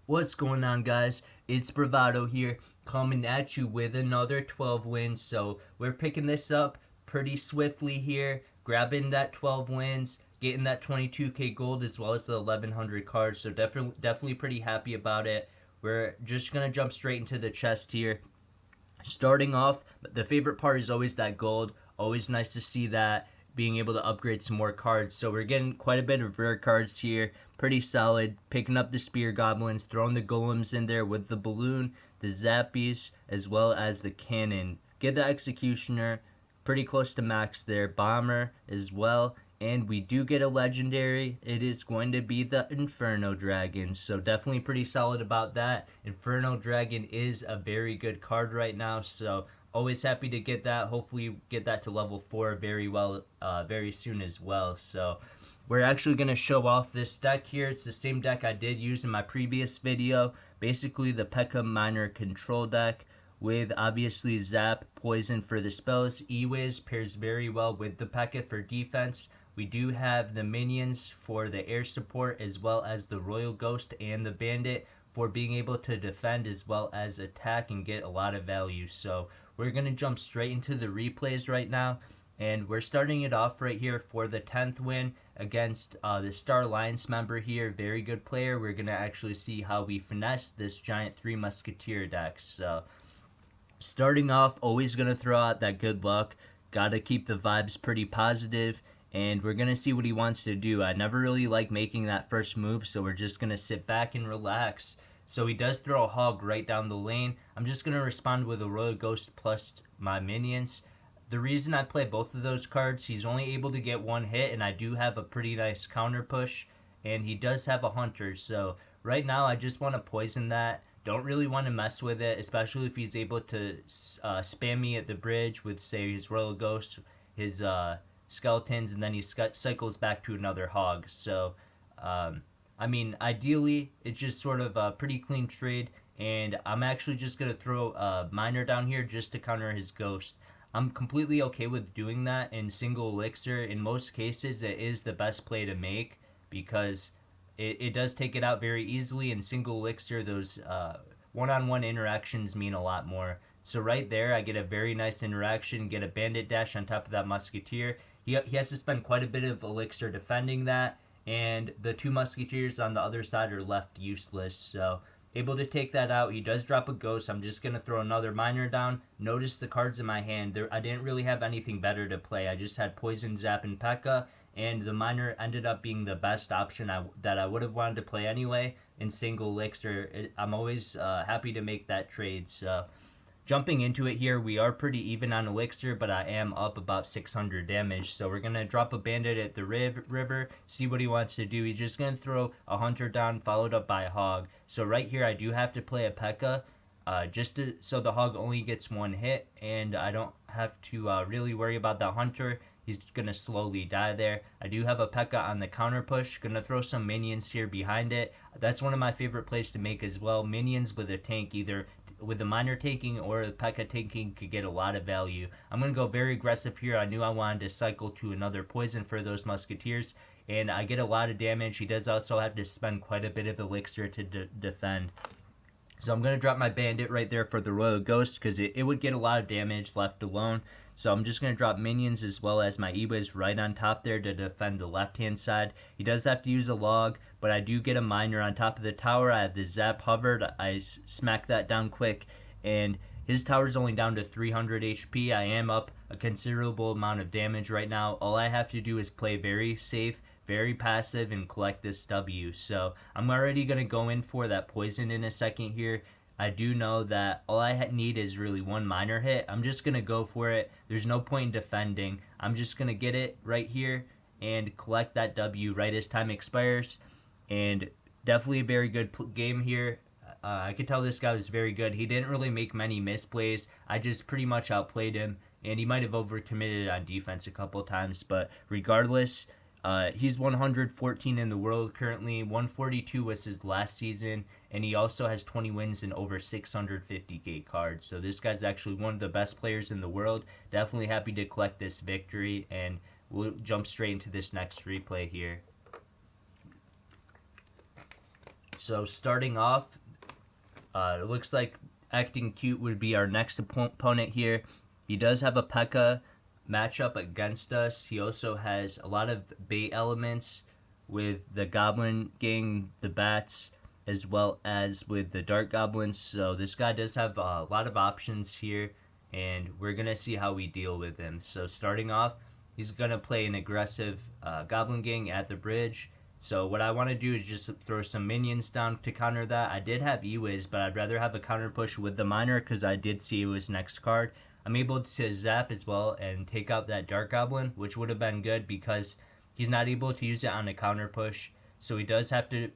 What's going on, guys? It's Bravado here, coming at you with another 12 wins. So we're picking this up pretty swiftly here, grabbing that 12 wins, getting that 22k gold as well as the 1100 cards. So definitely pretty happy about it. We're just gonna jump straight into the chest here. Starting off, the favorite part is always that gold. Always nice to see that, being able to upgrade some more cards. So we're getting quite a bit of rare cards here. Pretty solid. Picking up the spear goblins, throwing the golems in there with the balloon, the zappies, as well as the cannon. Get the executioner, pretty close to max there. Bomber as well. And we do get a legendary. It is going to be the Inferno Dragon. So definitely pretty solid about that. Inferno Dragon is a very good card right now. So always happy to get that. Hopefully get that to level 4 very soon as well. So we're actually going to show off this deck here. It's the same deck I did use in my previous video. Basically the P.E.K.K.A. Minor Control deck with obviously Zap, Poison for the spells. E-Wiz pairs very well with the P.E.K.K.A. for defense. We do have the minions for the air support as well as the Royal Ghost and the Bandit for being able to defend as well as attack and get a lot of value. So we're going to jump straight into the replays right now. And we're starting it off right here for the 10th win against the Star Alliance member here. Very good player. We're going to actually see how we finesse this giant 3 Musketeer deck. So starting off, always going to throw out that good luck. Got to keep the vibes pretty positive. And we're going to see what he wants to do. I never really like making that first move, so we're just going to sit back and relax. So he does throw a hog right down the lane. I'm just going to respond with a Royal Ghost plus my minions. The reason I play both of those cards, he's only able to get one hit, and I do have a pretty nice counter push. And he does have a Hunter, so right now I just want to poison that. Don't really want to mess with it, especially if he's able to spam me at the bridge with, say, his Royal Ghost, his skeletons, and then he cycles back to another hog. So I mean, ideally it's just sort of a pretty clean trade, and I'm actually just going to throw a miner down here just to counter his ghost. I'm completely okay with doing that in single elixir. In most cases it is the best play to make because it does take it out very easily. In single elixir, those one-on-one interactions mean a lot more. So right there I get a very nice interaction, get a bandit dash on top of that musketeer. He has to spend quite a bit of elixir defending that, and the 2 musketeers on the other side are left useless. So able to take that out. He does drop a ghost. I'm just going to throw another miner down. Notice the cards in my hand. I didn't really have anything better to play. I just had Poison, Zap, and P.E.K.K.A. And the miner ended up being the best option that I would have wanted to play anyway in single elixir. I'm always happy to make that trade. So jumping into it here, we are pretty even on elixir, but I am up about 600 damage. So we're going to drop a bandit at the river, see what he wants to do. He's just going to throw a hunter down, followed up by a hog. So right here, I do have to play a P.E.K.K.A. So the hog only gets 1 hit, and I don't have to really worry about the hunter. He's going to slowly die there. I do have a P.E.K.K.A. on the counter push. Going to throw some minions here behind it. That's one of my favorite plays to make as well. Minions with a tank, either with the miner taking or the P.E.K.K.A. taking, could get a lot of value. I'm going to go very aggressive here. I knew I wanted to cycle to another poison for those musketeers, and I get a lot of damage. He does also have to spend quite a bit of elixir to defend. So I'm going to drop my bandit right there for the Royal Ghost because it would get a lot of damage left alone. So I'm just going to drop minions as well as my E-Wiz right on top there to defend the left-hand side. He does have to use a log, but I do get a miner on top of the tower. I have the Zap hovered. I smack that down quick, and his tower's only down to 300 HP. I am up a considerable amount of damage right now. All I have to do is play very safe, very passive, and collect this W. So I'm already going to go in for that poison in a second here. I do know that all I need is really 1 miner hit. I'm just going to go for it. There's no point in defending. I'm just going to get it right here and collect that W right as time expires. And definitely a very good game here. I could tell this guy was very good. He didn't really make many misplays. I just pretty much outplayed him, and he might have overcommitted on defense a couple times. But regardless, he's 114 in the world currently. 142 was his last season, and he also has 20 wins and over 650k cards. So this guy's actually one of the best players in the world. Definitely happy to collect this victory, and we'll jump straight into this next replay here. So starting off, it looks like Acting Cute would be our next opponent here. He does have a P.E.K.K.A matchup against us. He also has a lot of bait elements with the Goblin Gang, the Bats, as well as with the Dark Goblins. So this guy does have a lot of options here, and we're going to see how we deal with him. So starting off, he's going to play an aggressive Goblin Gang at the bridge. So what I want to do is just throw some minions down to counter that. I did have Ewiz, but I'd rather have a counter push with the Miner because I did see Ewiz next card. I'm able to zap as well and take out that Dark Goblin, which would have been good because he's not able to use it on a counter push. So he does have to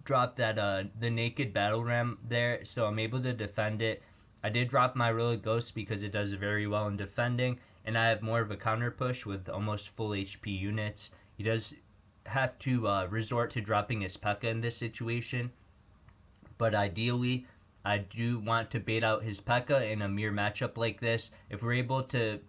drop that the naked battle ram there, so I'm able to defend it. I did drop my Rilla Ghost because it does very well in defending, and I have more of a counter push with almost full HP units. He does have to resort to dropping his P.E.K.K.A in this situation, but ideally I do want to bait out his P.E.K.K.A in a mirror matchup like this. If we're able to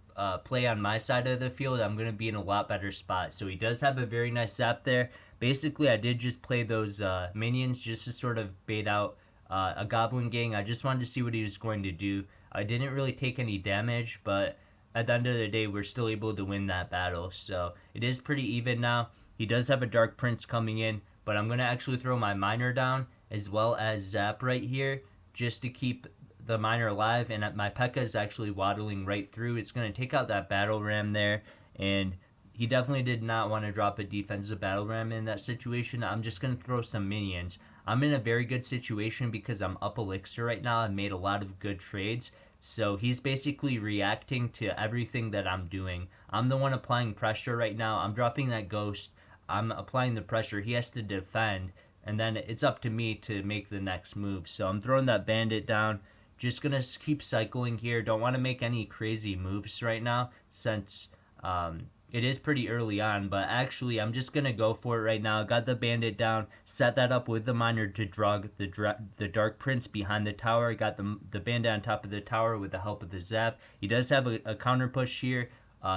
play on my side of the field, I'm going to be in a lot better spot. So he does have a very nice zap there. Basically, I did just play those minions just to sort of bait out a Goblin Gang. I just wanted to see what he was going to do. I didn't really take any damage, but at the end of the day, we're still able to win that battle. So it is pretty even now. He does have a Dark Prince coming in, but I'm going to actually throw my Miner down as well as Zap right here just to keep the Miner alive, and my P.E.K.K.A is actually waddling right through. It's going to take out that Battle Ram there, and he definitely did not want to drop a defensive Battle Ram in that situation. I'm just going to throw some minions. I'm in a very good situation because I'm up Elixir right now. I've made a lot of good trades, so he's basically reacting to everything that I'm doing. I'm the one applying pressure right now. I'm dropping that Ghost. I'm applying the pressure. He has to defend, and then it's up to me to make the next move. So I'm throwing that Bandit down. Just going to keep cycling here. Don't want to make any crazy moves right now since it is pretty early on. But actually, I'm just going to go for it right now. Got the Bandit down. Set that up with the Miner to drug the Dark Prince behind the tower. Got the Bandit on top of the tower with the help of the Zap. He does have a counter push here.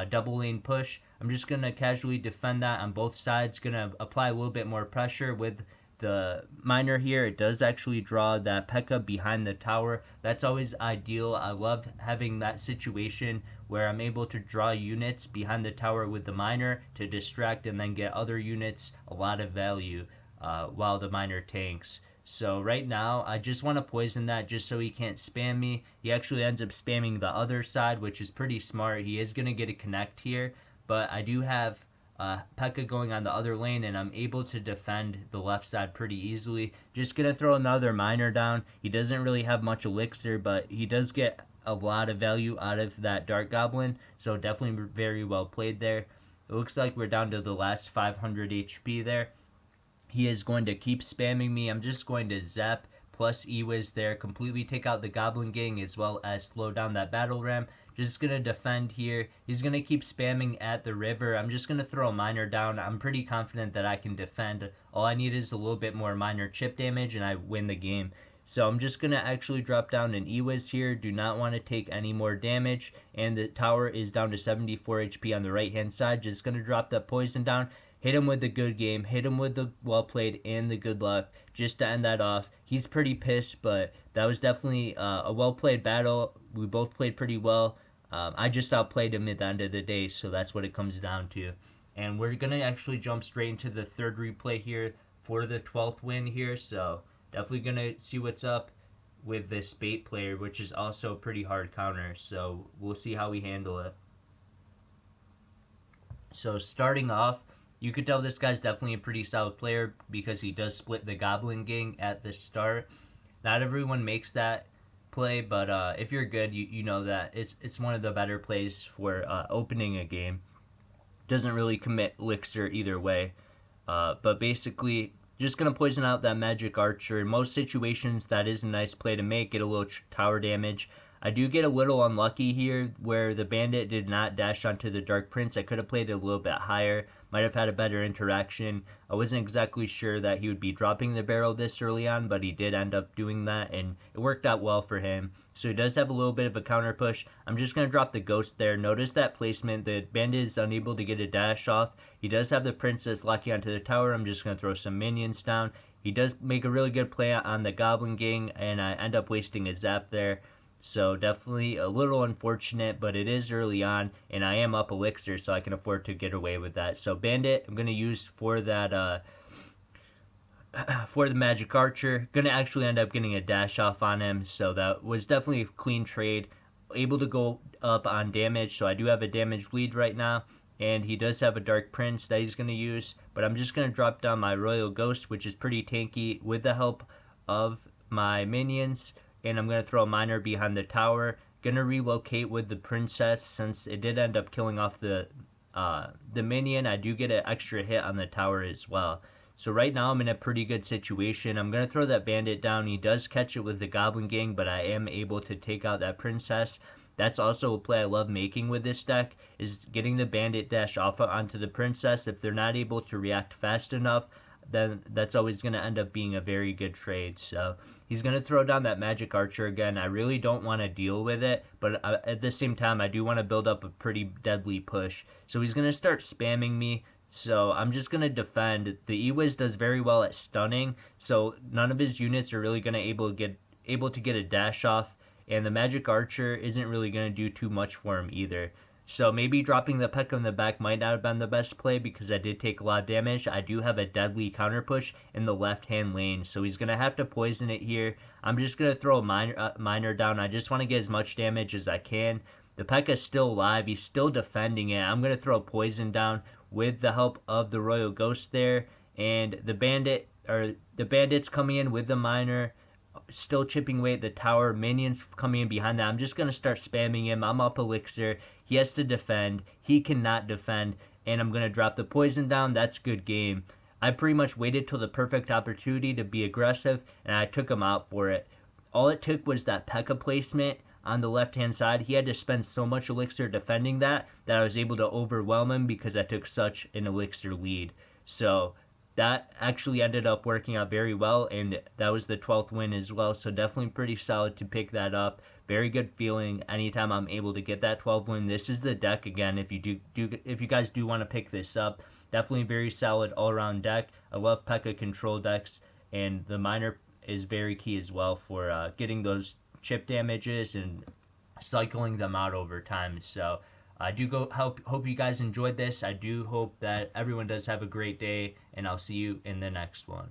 Double lane push. I'm just going to casually defend that on both sides. Going to apply a little bit more pressure with the Miner here. It does actually draw that P.E.K.K.A behind the tower. That's always ideal. I love having that situation where I'm able to draw units behind the tower with the Miner to distract and then get other units a lot of value while the Miner tanks. So right now, I just want to poison that just so he can't spam me. He actually ends up spamming the other side, which is pretty smart. He is going to get a connect here, but I do have P.E.K.K.A going on the other lane, and I'm able to defend the left side pretty easily. Just going to throw another Miner down. He doesn't really have much Elixir, but he does get a lot of value out of that Dark Goblin, so definitely very well played there. It looks like we're down to the last 500 HP there. He is going to keep spamming me. I'm just going to Zap plus Ewiz there, completely take out the Goblin Gang as well as slow down that Battle Ram. Just going to defend here. He's going to keep spamming at the river. I'm just going to throw a Miner down. I'm pretty confident that I can defend. All I need is a little bit more Miner chip damage and I win the game. So I'm just going to actually drop down an Ewiz here. Do not want to take any more damage. And the tower is down to 74 HP on the right hand side. Just going to drop that poison down. Hit him with the good game. Hit him with the well played and the good luck just to end that off. He's pretty pissed, but that was definitely a well played battle. We both played pretty well. I just outplayed him at the end of the day, so that's what it comes down to. And we're going to actually jump straight into the third replay here for the 12th win here. So definitely going to see what's up with this bait player, which is also a pretty hard counter. So we'll see how we handle it. So starting off, you could tell this guy's definitely a pretty solid player because he does split the Goblin Gang at the start. Not everyone makes that play, but if you're good, you know that it's one of the better plays for opening a game. Doesn't really commit Elixir either way. But basically, just going to poison out that Magic Archer. In most situations, that is a nice play to make. Get a little tower damage. I do get a little unlucky here where the Bandit did not dash onto the Dark Prince. I could have played it a little bit higher. Might have had a better interaction. I wasn't exactly sure that he would be dropping the barrel this early on, but he did end up doing that, and it worked out well for him. So he does have a little bit of a counter push. I'm just going to drop the Ghost there. Notice that placement. The Bandit is unable to get a dash off. He does have the Princess locking onto the tower. I'm just going to throw some minions down. He does make a really good play on the Goblin Gang, and I end up wasting a zap there. So definitely a little unfortunate, but it is early on, and I am up elixir, so I can afford to get away with that. So Bandit, I'm gonna use for that for the Magic Archer. Gonna actually end up getting a dash off on him, so that was definitely a clean trade. Able to go up on damage, so I do have a damage lead right now. And he does have a Dark Prince that he's going to use, but I'm just going to drop down my Royal Ghost, which is pretty tanky, with the help of my minions, and I'm going to throw a Miner behind the tower. Going to relocate with the Princess, since it did end up killing off the minion. I do get an extra hit on the tower as well. So right now I'm in a pretty good situation. I'm going to throw that Bandit down. He does catch it with the Goblin Gang, but I am able to take out that Princess. That's also a play I love making with this deck, is getting the Bandit dash off onto the Princess. If they're not able to react fast enough, then that's always going to end up being a very good trade. So he's going to throw down that Magic Archer again. I really don't want to deal with it, but at the same time, I do want to build up a pretty deadly push. So he's going to start spamming me. So I'm just going to defend. The Ewiz does very well at stunning, so none of his units are really going to able to get a dash off, and the Magic Archer isn't really going to do too much for him either. So maybe dropping the P.E.K.K.A. in the back might not have been the best play, because I did take a lot of damage. I do have a deadly counter push in the left-hand lane, so he's going to have to poison it here. I'm just going to throw a miner down. I just want to get as much damage as I can. The P.E.K.K.A. is still alive. He's still defending it. I'm going to throw poison down with the help of the Royal Ghost there, and the bandits coming in with the miner, still chipping away at the tower. Minions coming in behind that. I'm just gonna start spamming him. I'm up elixir. He has to defend. He cannot defend, and I'm gonna drop the poison down. That's good game. I pretty much waited till the perfect opportunity to be aggressive, and I took him out for it. All it took was that P.E.K.K.A. placement on the left-hand side. He had to spend so much elixir defending that I was able to overwhelm him, because I took such an elixir lead. So that actually ended up working out very well, and that was the 12th win as well. So definitely pretty solid to pick that up. Very good feeling anytime I'm able to get that 12 win. This is the deck again. If you guys do want to pick this up, definitely very solid all-around deck. I love P.E.K.K.A. control decks, and the miner is very key as well for getting those chip damages and cycling them out over time. So I do hope you guys enjoyed this. I do hope that everyone does have a great day, and I'll see you in the next one.